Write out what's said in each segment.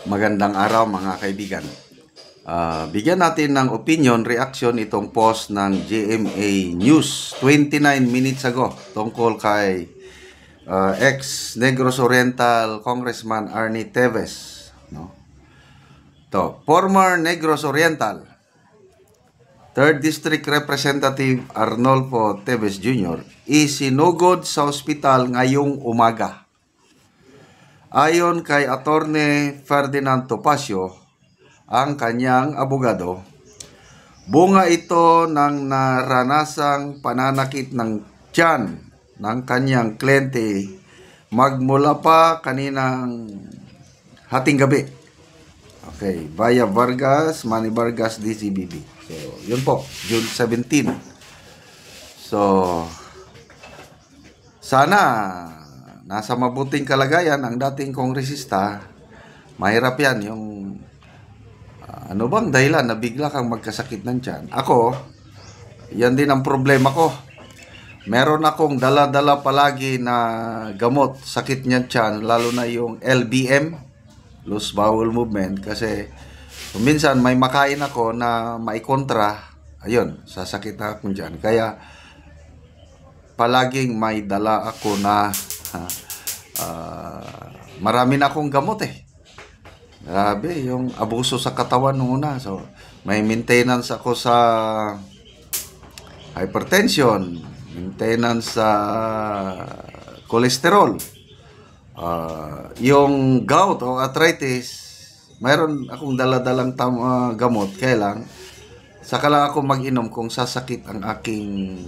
Magandang araw mga kaibigan. Bigyan natin ng opinion, reaction itong post ng GMA News 29 minutes ago tungkol kay ex-Negros Oriental Congressman Arnie Teves. No? Former Negros Oriental 3rd District Representative Arnolfo Teves Jr. isinugod sa ospital ngayong umaga. Ayon kay Attorney Ferdinand Topacio, ang kanyang abogado, bunga ito ng naranasang pananakit ng tiyan ng kanyang kliyente magmula pa kaninang hating gabi. Okay, via Vargas, Manny Vargas, DCBB. So, yun po, June 17. So, sana nasa mabuting kalagayan ang dating kongresista. Mahirap yan yung ano bang dahilan na bigla kang magkasakit ng tiyan. Ako, yan din ang problema ko. Meron akong dala-dala palagi na gamot sakit niyan tiyan, lalo na yung LBM, loose bowel movement, kasi minsan may makain ako na maikontra, ayun, sasakit na akong tiyan. Kaya palaging may dala ako na marami na akong gamot eh. Grabe, yung abuso sa katawan nung una. So, may maintenance ako sa hypertension, maintenance sa cholesterol, yung gout o arthritis, mayroon akong daladalang gamot. Kailan, saka lang ako mag-inom kung sasakit ang aking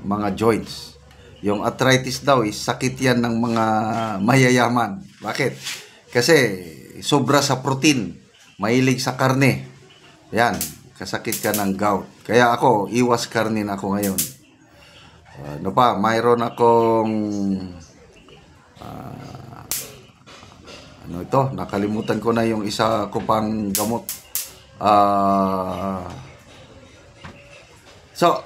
mga joints. Yung arthritis daw is sakit yan ng mga mayayaman. Bakit? Kasi sobra sa protein, mahilig sa karne. Yan, kasakit ka ng gout. Kaya ako, iwas karne na ako ngayon. Ano pa, mayroon akong ano ito, nakalimutan ko na yung isa ko pang gamot. So,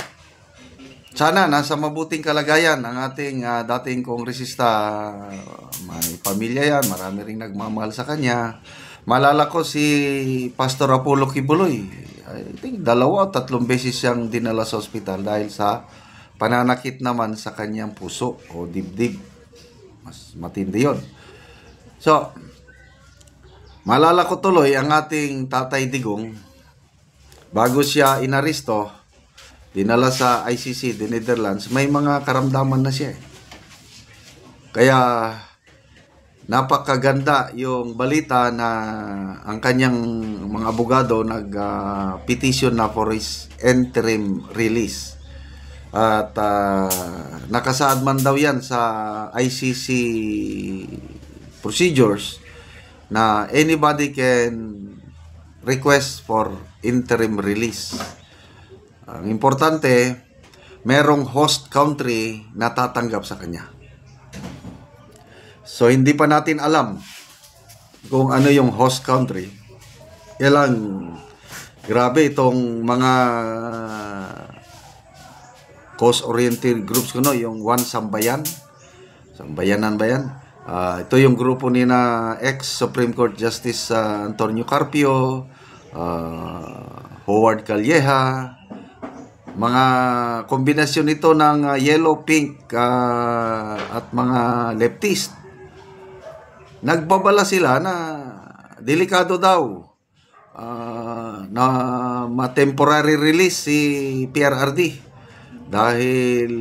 sana nasa mabuting kalagayan ang ating dating kongresista. May pamilya yan, marami ring nagmamahal sa kanya. Malala ko si Pastor Apollo Kibuloy. I think 2 o 3 beses siyang dinala sa ospital dahil sa pananakit naman sa kanyang puso o dibdib. Mas matindi yun. So, malala ko tuloy ang ating Tatay Digong. Bago siya inaresto, dinala sa ICC, the Netherlands, may mga karamdaman na siya. Kaya napakaganda yung balita na ang kanyang mga abogado nag-petition na for his interim release. At nakasaad man daw yan sa ICC procedures na anybody can request for interim release. Ang importante, merong host country na tatanggap sa kanya. So, hindi pa natin alam kung ano yung host country. Kailan, grabe itong mga cause-oriented groups ko, no? Yung One Sambayan. Sambayanan ba yan? Ito yung grupo ni na ex-Supreme Court Justice Antonio Carpio, Howard Calleja, mga kombinasyon ito ng yellow, pink at mga leftist. Nagbabala sila na delikado daw na ma-temporary release si PRRD dahil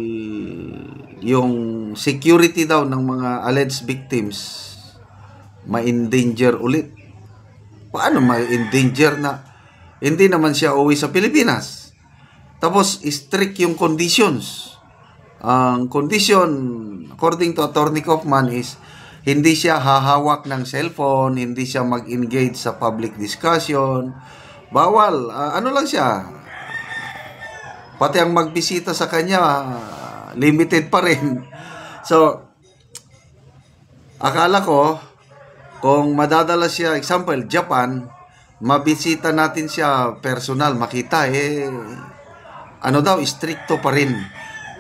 yung security daw ng mga alleged victims ma-endanger ulit. Paano ma-endanger na hindi naman siya uwi sa Pilipinas? Tapos, strict yung conditions. Ang condition, according to Attorney Kaufman, is hindi siya hahawak ng cellphone, hindi siya mag-engage sa public discussion. Bawal. Ano lang siya? Pati ang magbisita sa kanya, limited pa rin. So, akala ko, kung madadala siya, example, Japan, mabisita natin siya personal, makita, ano daw, stricto pa rin.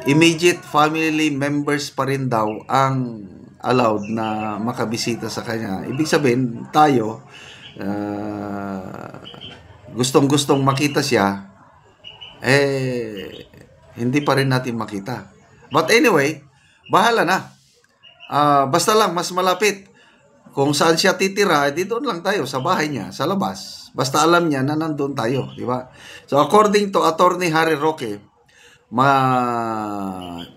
Immediate family members pa rin daw ang allowed na makabisita sa kanya. Ibig sabihin, tayo, gustong-gustong makita siya, hindi pa rin natin makita. But anyway, bahala na. Basta lang, mas malapit. Kung saan siya titira, di doon lang tayo, sa bahay niya, sa labas. Basta alam niya na nandun tayo, di ba? So, according to Attorney Harry Roque,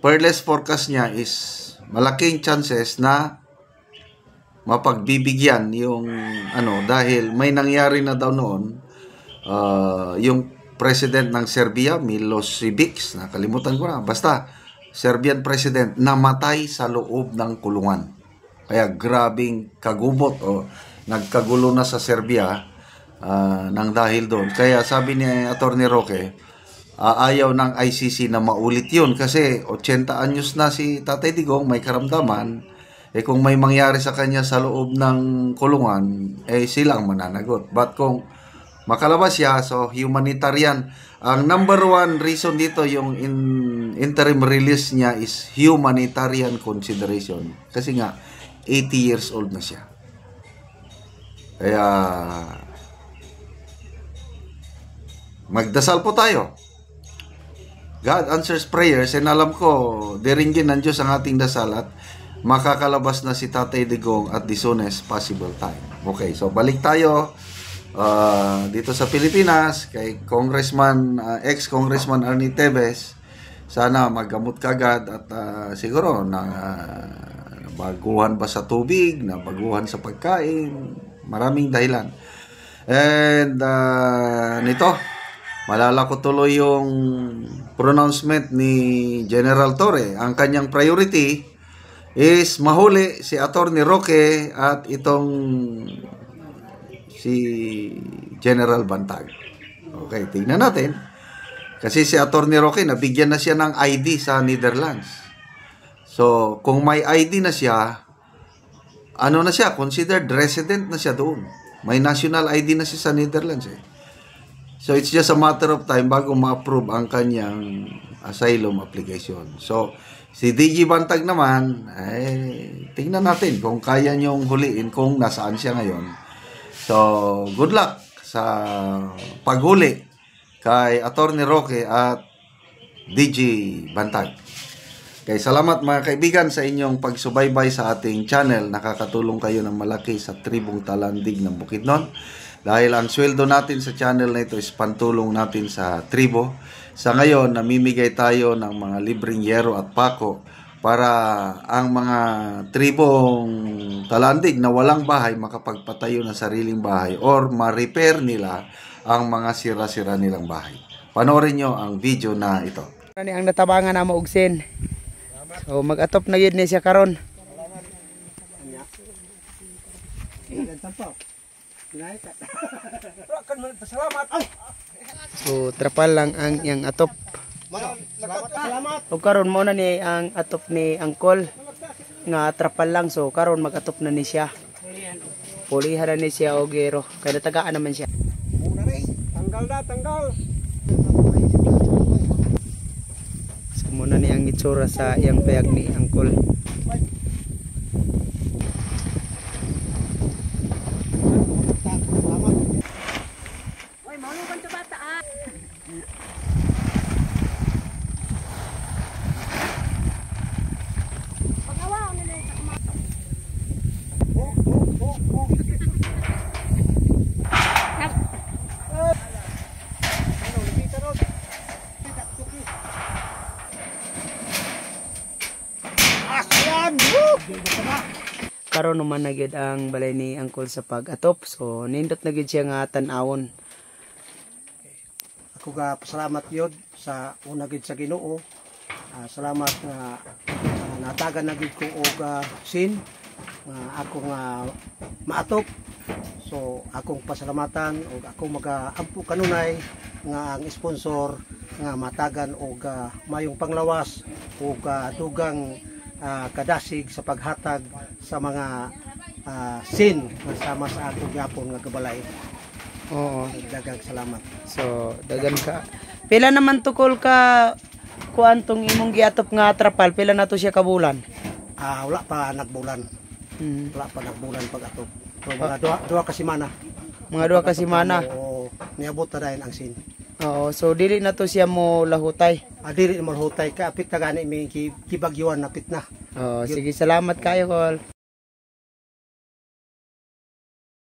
fearless forecast niya is malaking chances na mapagbibigyan yung dahil may nangyari na daw noon, yung president ng Serbia, Milosevic, nakalimutan ko na, basta Serbian president, namatay sa loob ng kulungan. Kaya grabing kagubot o nagkagulo na sa Serbia nang dahil doon. Kaya sabi ni Attorney Roque, ayaw ng ICC na maulit yun kasi 80 anyos na si Tatay Digong, may karamdaman. Kung may mangyari sa kanya sa loob ng kulungan, silang mananagot. But kung makalabas siya, so humanitarian. Ang number one reason dito, yung interim release niya is humanitarian consideration. Kasi nga, 80 years old na siya. Kaya, magdasal po tayo. God answers prayers, and alam ko, diringgin ng Diyos ang ating dasal at makakalabas na si Tatay Digong at the soonest possible time. Okay, so balik tayo dito sa Pilipinas kay ex-Congressman Arnie Tevez. Sana maggamot kagad at siguro baguhan ba sa tubig, baguhan sa pagkain, maraming dahilan. And nito, malala ko tuloy yung pronouncement ni General Torre. Ang kanyang priority is mahuli si Attorney Roque at itong si General Bantag. Okay, tingnan natin. Kasi si Attorney Roque, nabigyan na siya ng ID sa Netherlands. So, kung may ID na siya, na siya? Considered resident na siya doon. May national ID na siya sa Netherlands So, it's just a matter of time bago ma-approve ang kanyang asylum application. So, si DG Bantag naman, tingnan natin kung kaya niyong huliin kung nasaan siya ngayon. So, good luck sa paghuli kay Attorney Roque at DG Bantag. Okay, salamat mga kaibigan sa inyong pagsubaybay sa ating channel. Nakakatulong kayo ng malaki sa tribong Talandig ng Bukidnon. Dahil ang sweldo natin sa channel na ito is pantulong natin sa tribo. Sa ngayon, namimigay tayo ng mga libreng yero at pako para ang mga tribong Talandig na walang bahay makapagpatayo ng sariling bahay or ma-repair nila ang mga sira-sira nilang bahay. Panoorin nyo ang video na ito. Ang natabangan na maugsin. So mag-atop na yun niya siya karon. So trapal lang ang yang atop. O karon mo na ni ang atop ni Angkol nga trapal lang, so karon mag-atop na ni siya. Pulihan na ni siya og gero kay natagaan naman siya. Tanggal. So muna ni ang itsura sa iyang payag ni Angkol. Karon naman na gyud ang balay ni Angkol sa pag-atop, so nindot na gyud siya nga tan-awon. Ako ga pasalamat yun sa una gid sa Ginoo. Salamat nga natagan na gid ko og sin nga ako nga maatop. So akong pasalamatan og ako mag-ampo kanunay nga ang sponsor nga matagan og mayong panglawas og dugang kadasig sa paghatag sa mga sin nga sama sa akong gyapon nga gabalay. Oo. Daghang salamat. So dagan ka. Pila naman tukol ka kuan tong imong giatop nga trapal, pila na to siya ka bulan? Wala pa nagbulan. Hmm. Wala pa nagbulan pag-atop. So, mga duha ka semana. Mga duha ka semana. Oo, niabot na dahil ang sin. Oo, so dili na to siya mo lahutay. Dili mo hutay ka apit na gani may kibagyuan napit na. Oo, sige, salamat kayo, Kol.